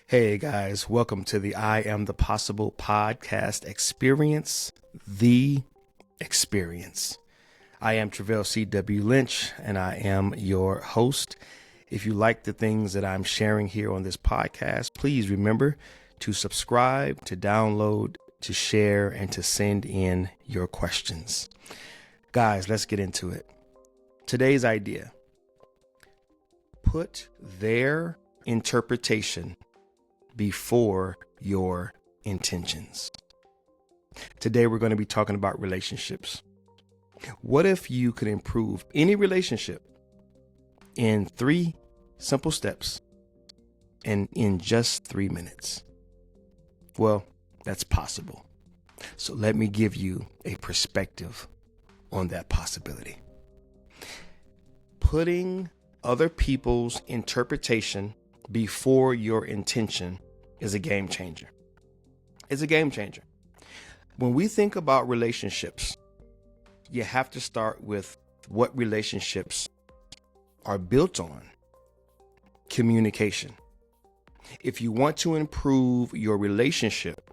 Hey guys, welcome to the I Am the Possible podcast experience, the experience. I am Treveal C.W. Lynch, and I am your host. If you like the things that I'm sharing here on this podcast, please remember to subscribe, to download, to share, and to send in your questions. Guys, let's get into it. Today's idea: put their interpretation before your intentions. Today, we're going to be talking about relationships. What if you could improve any relationship in 3 simple steps and in just 3 minutes? Well, that's possible. So let me give you a perspective on that possibility. Putting other people's interpretation before your intention is a game changer. It's a game changer. When we think about relationships, you have to start with what relationships are built on: communication. If you want to improve your relationship,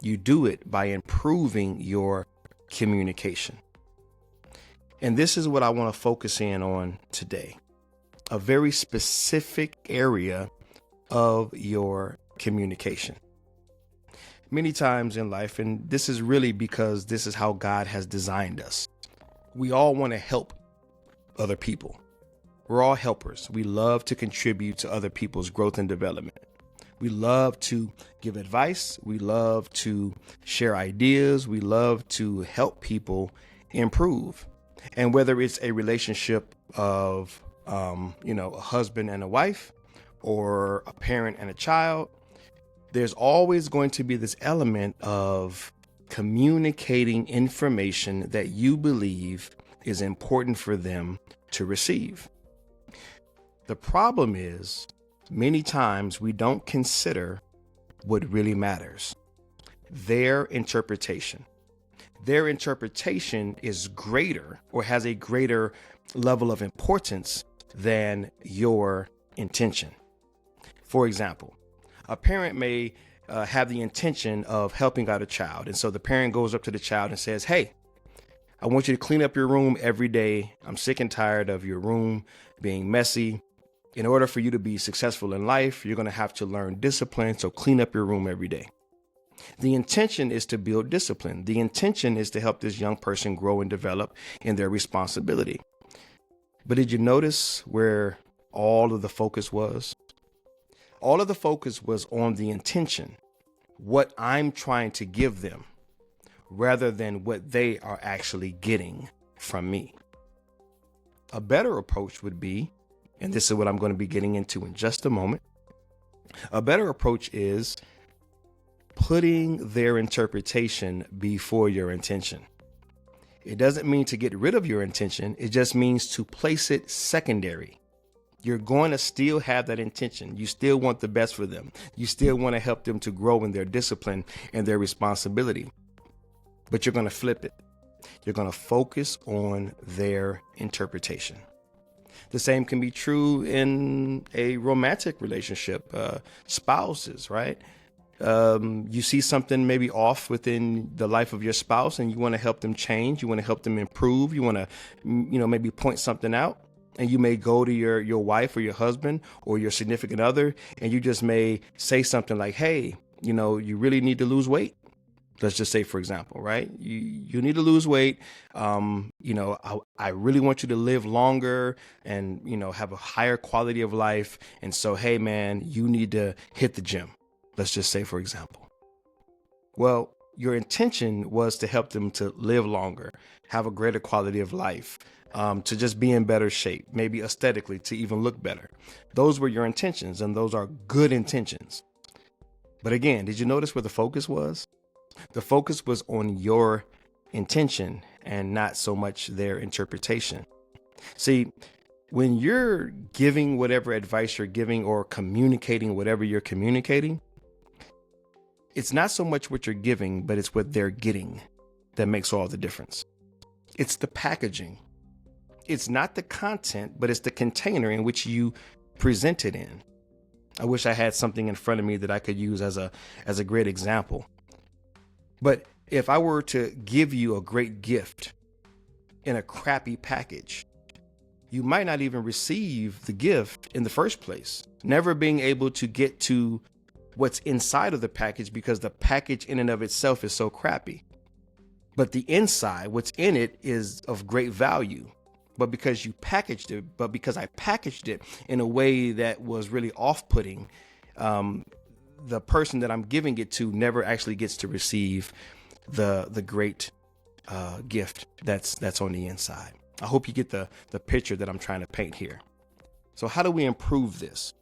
you do it by improving your communication. And this is what I want to focus in on today: a very specific area of your communication. Many times in life, and this is really because this is how God has designed us, we all want to help other people. We're all helpers. We love to contribute to other people's growth and development. We love to give advice. We love to share ideas. We love to help people improve. And whether it's a relationship of, a husband and a wife, or a parent and a child, there's always going to be this element of communicating information that you believe is important for them to receive. The problem is, many times we don't consider what really matters: their interpretation. Their interpretation is greater, or has a greater level of importance than your intention. For example, a parent may have the intention of helping out a child. And so the parent goes up to the child and says, "Hey, I want you to clean up your room every day. I'm sick and tired of your room being messy. In order for you to be successful in life, you're going to have to learn discipline. So clean up your room every day." The intention is to build discipline. The intention is to help this young person grow and develop in their responsibility. But did you notice where all of the focus was? All of the focus was on the intention, what I'm trying to give them, rather than what they are actually getting from me. A better approach would be, and this is what I'm going to be getting into in just a moment, a better approach is putting their interpretation before your intention. It doesn't mean to get rid of your intention. It just means to place it secondary. You're going to still have that intention. You still want the best for them. You still want to help them to grow in their discipline and their responsibility. But you're going to flip it. You're going to focus on their interpretation. The same can be true in a romantic relationship, spouses, right? You see something maybe off within the life of your spouse and you want to help them change. You want to help them improve. You want to, maybe point something out. And you may go to your wife or your husband or your significant other, and you just may say something like, "Hey, you really need to lose weight." Let's just say, for example, right? You need to lose weight. I really want you to live longer and, have a higher quality of life. And so, hey, man, you need to hit the gym. Let's just say, for example. Well, your intention was to help them to live longer, have a greater quality of life, to just be in better shape, maybe aesthetically, to even look better. Those were your intentions, and those are good intentions. But again, did you notice where the focus was? The focus was on your intention and not so much their interpretation. See, when you're giving whatever advice you're giving or communicating whatever you're communicating, it's not so much what you're giving, but it's what they're getting that makes all the difference. It's the packaging. It's not the content, but it's the container in which you present it in. I wish I had something in front of me that I could use as a great example. But if I were to give you a great gift in a crappy package, you might not even receive the gift in the first place, never being able to get to what's inside of the package because the package in and of itself is so crappy. But the inside, what's in it, is of great value. But because I packaged it in a way that was really off-putting, the person that I'm giving it to never actually gets to receive the great gift that's on the inside. I hope you get the picture that I'm trying to paint here. So how do we improve this?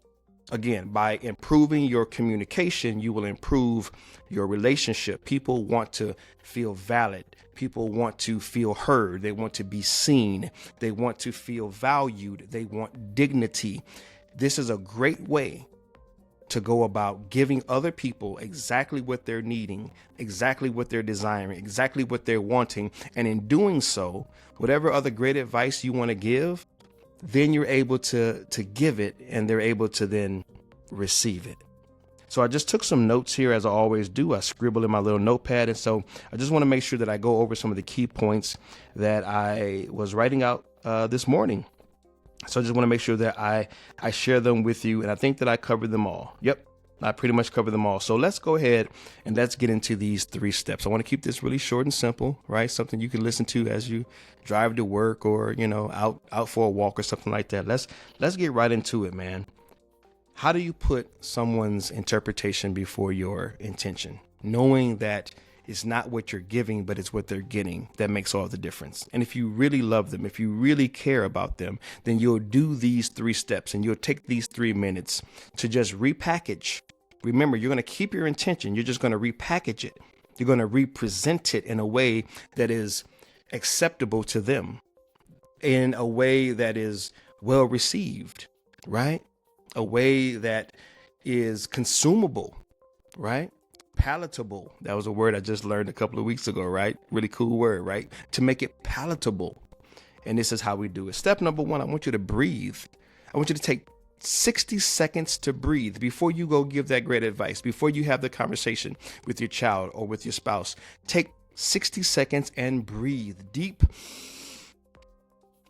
Again, by improving your communication, you will improve your relationship. People want to feel valid. People want to feel heard. They want to be seen. They want to feel valued. They want dignity. This is a great way to go about giving other people exactly what they're needing, exactly what they're desiring, exactly what they're wanting. And in doing so, whatever other great advice you want to give, then you're able to give it, and they're able to then receive it. So I just took some notes here, as I always do. I scribble in my little notepad. And so I just want to make sure that I go over some of the key points that I was writing out this morning. So I just want to make sure that I share them with you. And I think that I covered them all. Yep, I pretty much covered them all. So let's go ahead and let's get into these 3 steps. I want to keep this really short and simple, right? Something you can listen to as you drive to work or, out for a walk or something like that. Let's get right into it, man. How do you put someone's interpretation before your intention, knowing that it's not what you're giving, but it's what they're getting that makes all the difference? And if you really love them, if you really care about them, then you'll do these 3 steps, and you'll take these 3 minutes to just repackage. Remember, you're going to keep your intention. You're just going to repackage it. You're going to represent it in a way that is acceptable to them, in a way that is well received, right? A way that is consumable, right? Palatable. That was a word I just learned a couple of weeks ago, right? Really cool word, right? To make it palatable. And this is how we do it. Step number 1, I want you to breathe. I want you to take 60 seconds to breathe before you go give that great advice, before you have the conversation with your child or with your spouse. Take 60 seconds and breathe deep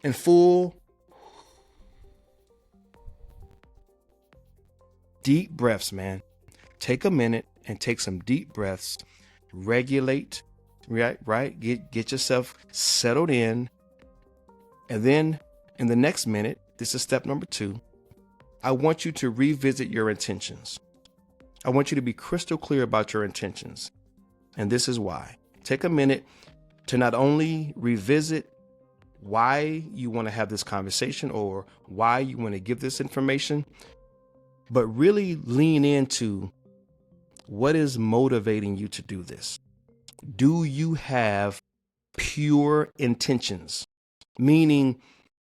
and full. Deep breaths, man. Take a minute and take some deep breaths. Regulate, right? Get yourself settled in. And then in the next minute, this is step number 2. I want you to revisit your intentions. I want you to be crystal clear about your intentions. And this is why. Take a minute to not only revisit why you want to have this conversation or why you want to give this information, but really lean into what is motivating you to do this. Do you have pure intentions? Meaning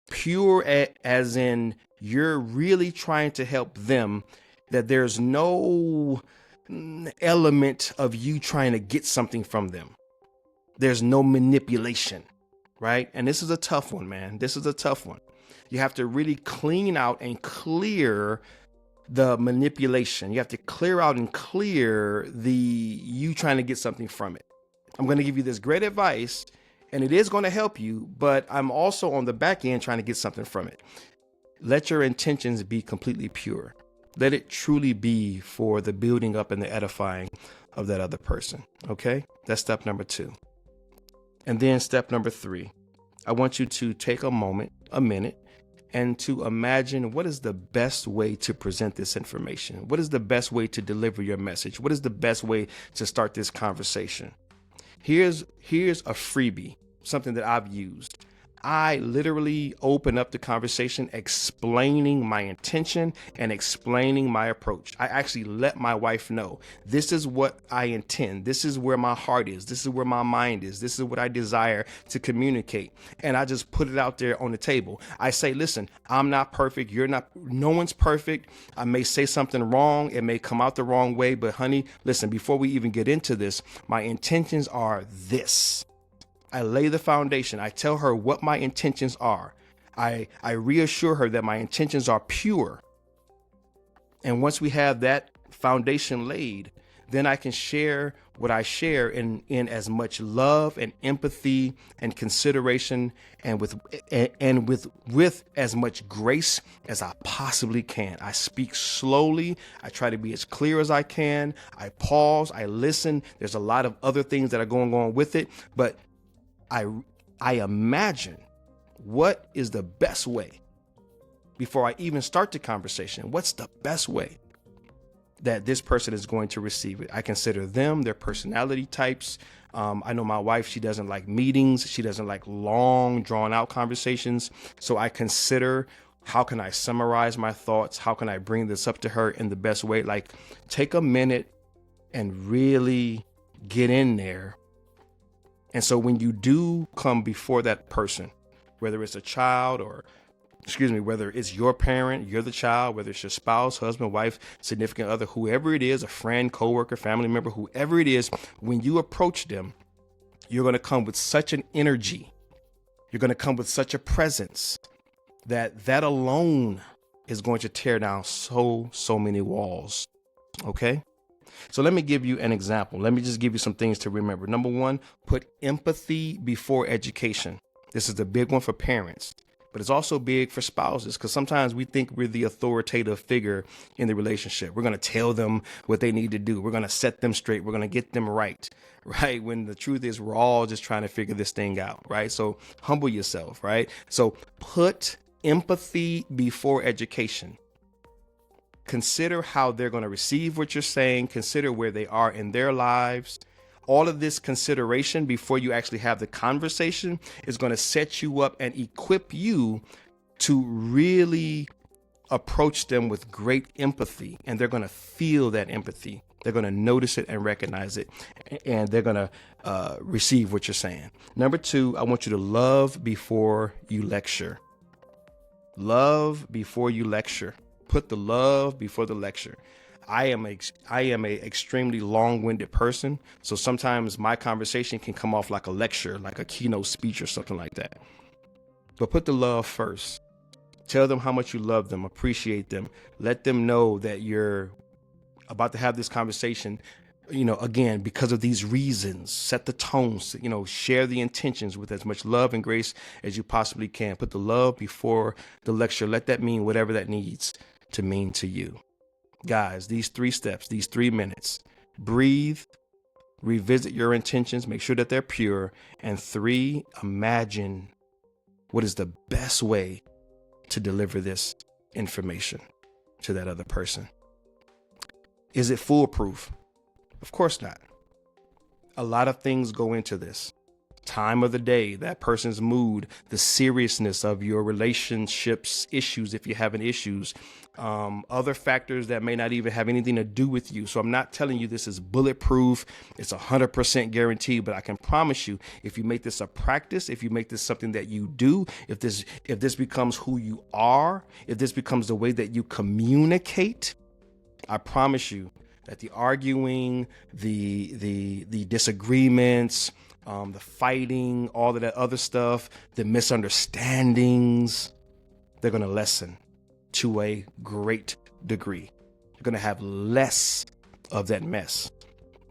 pure as in you're really trying to help them, that there's no element of you trying to get something from them. There's no manipulation, right? And this is a tough one, man. This is a tough one. You have to really clean out and clear the manipulation. You have to clear out and clear the you trying to get something from it. I'm going to give you this great advice, and it is going to help you, but I'm also on the back end trying to get something from it. Let your intentions be completely pure. Let it truly be for the building up and the edifying of that other person. Okay? That's step number 2. And then step number 3, I want you to take a minute, and to imagine what is the best way to present this information. What is the best way to deliver your message? What is the best way to start this conversation? Here's a freebie, something that I've used. I literally open up the conversation explaining my intention and explaining my approach. I actually let my wife know, this is what I intend. This is where my heart is. This is where my mind is. This is what I desire to communicate. And I just put it out there on the table. I say, listen, I'm not perfect. You're not. No one's perfect. I may say something wrong. It may come out the wrong way. But honey, listen, before we even get into this, my intentions are this. I lay the foundation. I tell her what my intentions are. I reassure her that my intentions are pure. And once we have that foundation laid, then I can share what I share in as much love and empathy and consideration and with as much grace as I possibly can. I speak slowly. I try to be as clear as I can. I pause. I listen. There's a lot of other things that are going on with it, but I imagine what is the best way before I even start the conversation. What's the best way that this person is going to receive it? I consider them, their personality types. I know my wife, she doesn't like meetings. She doesn't like long, drawn out conversations. So I consider, how can I summarize my thoughts? How can I bring this up to her in the best way? Like, take a minute and really get in there. And so when you do come before that person, whether it's a child or whether it's your parent, you're the child, whether it's your spouse, husband, wife, significant other, whoever it is, a friend, coworker, family member, whoever it is, when you approach them, you're going to come with such an energy. You're going to come with such a presence that alone is going to tear down so many walls. Okay? So let me give you an example. Let me just give you some things to remember. Number one, put empathy before education. This is the big one for parents. But it's also big for spouses, because sometimes we think we're the authoritative figure in the relationship. We're going to tell them what they need to do. We're going to set them straight. We're going to get them right. When the truth is, we're all just trying to figure this thing out. Right. So humble yourself. Right. So put empathy before education. Consider how they're going to receive what you're saying. Consider where they are in their lives. All of this consideration before you actually have the conversation is going to set you up and equip you to really approach them with great empathy. And they're going to feel that empathy. They're going to notice it and recognize it. And they're going to receive what you're saying. Number two, I want you to love before you lecture. Love before you lecture. Put the love before the lecture. I am a extremely long-winded person. So sometimes my conversation can come off like a lecture, like a keynote speech or something like that. But put the love first. Tell them how much you love them, appreciate them. Let them know that you're about to have this conversation, again, because of these reasons. Set the tones, share the intentions with as much love and grace as you possibly can. Put the love before the lecture. Let that mean whatever that needs to mean to you. Guys, these 3 steps, these 3 minutes: breathe, revisit your intentions, make sure that they're pure. And 3, imagine what is the best way to deliver this information to that other person. Is it foolproof? Of course not. A lot of things go into this. Time of the day, that person's mood, the seriousness of your relationships issues, if you're having issues, other factors that may not even have anything to do with you. So I'm not telling you this is bulletproof. It's 100% guaranteed, but I can promise you, if you make this a practice, if you make this something that you do, if this becomes who you are, if this becomes the way that you communicate, I promise you that the arguing, the disagreements, the fighting, all of that other stuff, the misunderstandings, they're going to lessen to a great degree. You're going to have less of that mess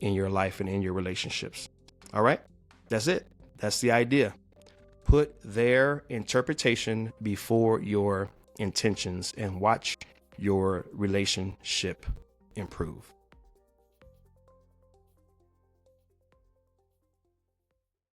in your life and in your relationships. All right. That's it. That's the idea. Put their interpretation before your intentions and watch your relationship improve.